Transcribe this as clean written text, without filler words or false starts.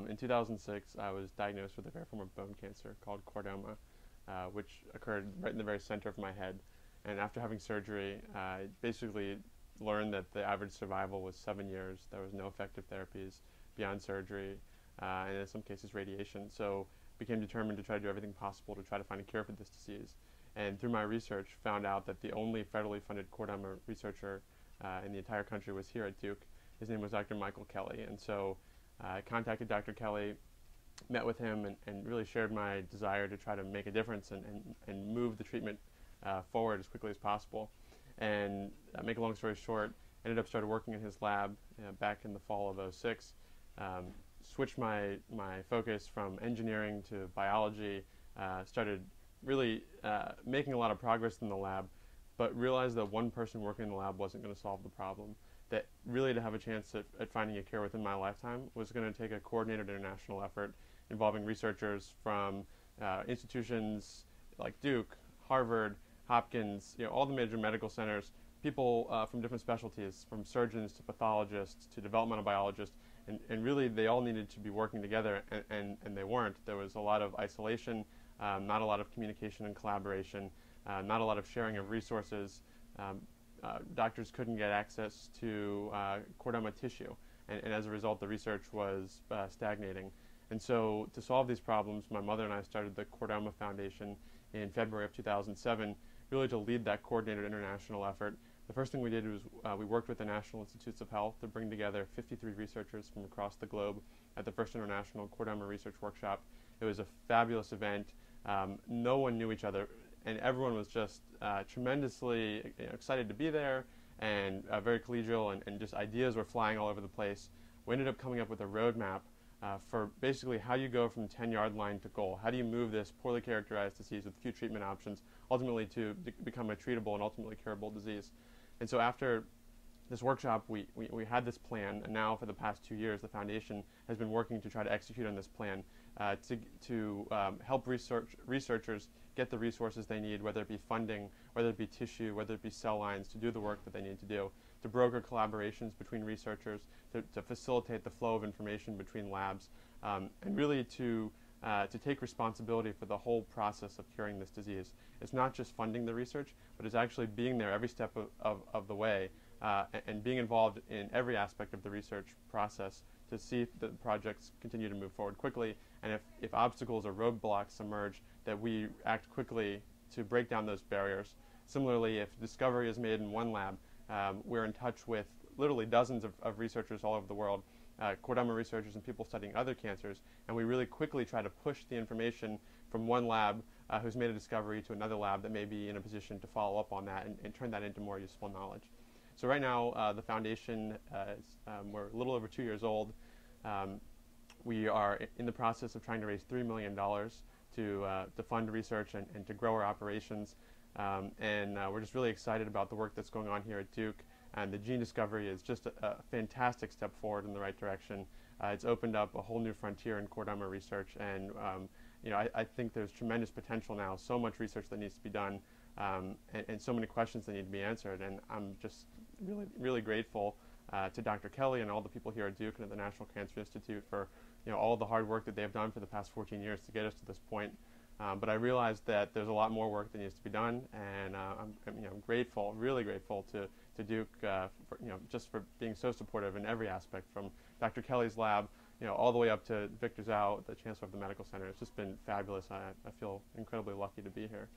In 2006, I was diagnosed with a rare form of bone cancer called chordoma, which occurred right in the very center of my head. And after having surgery, I basically learned that the average survival was 7 years. There was no effective therapies beyond surgery, and in some cases radiation. So became determined to try to do everything possible to try to find a cure for this disease. And through my research, found out that the only federally funded chordoma researcher in the entire country was here at Duke. His name was Dr. Michael Kelly. And so I contacted Dr. Kelly, met with him, and really shared my desire to try to make a difference and move the treatment forward as quickly as possible. And make a long story short, ended up started working in his lab back in the fall of '06. Switched my focus from engineering to biology, started really making a lot of progress in the lab, but realized that one person working in the lab wasn't going to solve the problem. That really to have a chance at finding a cure within my lifetime was going to take a coordinated international effort involving researchers from institutions like Duke, Harvard, Hopkins, all the major medical centers, people from different specialties, from surgeons to pathologists to developmental biologists, and really they all needed to be working together, and they weren't. There was a lot of isolation, not a lot of communication and collaboration, not a lot of sharing of resources. Doctors couldn't get access to chordoma tissue, and as a result the research was stagnating. And so to solve these problems, my mother and I started the Chordoma Foundation in February of 2007, really to lead that coordinated international effort. The first thing we did was we worked with the National Institutes of Health to bring together 53 researchers from across the globe at the first International Chordoma Research Workshop. It was a fabulous event. No one knew each other, and everyone was just tremendously excited to be there, and very collegial, and just ideas were flying all over the place. We ended up coming up with a roadmap for basically how you go from 10-yard line to goal. How do you move this poorly characterized disease with few treatment options ultimately to become a treatable and ultimately curable disease? And so after this workshop, we had this plan, and now for the past 2 years, the foundation has been working to try to execute on this plan to help researchers get the resources they need, whether it be funding, whether it be tissue, whether it be cell lines, to do the work that they need to do, to broker collaborations between researchers, to facilitate the flow of information between labs, and really to take responsibility for the whole process of curing this disease. It's not just funding the research, but it's actually being there every step of the way, and being involved in every aspect of the research process to see if the projects continue to move forward quickly, and if obstacles or roadblocks emerge, that we act quickly to break down those barriers. Similarly, if discovery is made in one lab, we're in touch with literally dozens of researchers all over the world, chordoma researchers and people studying other cancers, and we really quickly try to push the information from one lab who's made a discovery to another lab that may be in a position to follow up on that and turn that into more useful knowledge. So right now, the foundation, we're a little over 2 years old. We are in the process of trying to raise $3 million to fund research and to grow our operations. We're just really excited about the work that's going on here at Duke. And the gene discovery is just a fantastic step forward in the right direction. It's opened up a whole new frontier in chordoma research, and I think there's tremendous potential now. So much research that needs to be done, and so many questions that need to be answered. And I'm just really, really grateful to Dr. Kelly and all the people here at Duke and at the National Cancer Institute for all the hard work that they've done for the past 14 years to get us to this point. But I realized that there's a lot more work that needs to be done, and I'm grateful, really grateful to Duke just for being so supportive in every aspect, from Dr. Kelly's lab all the way up to Victor Zhao, the Chancellor of the Medical Center. It's just been fabulous. I feel incredibly lucky to be here.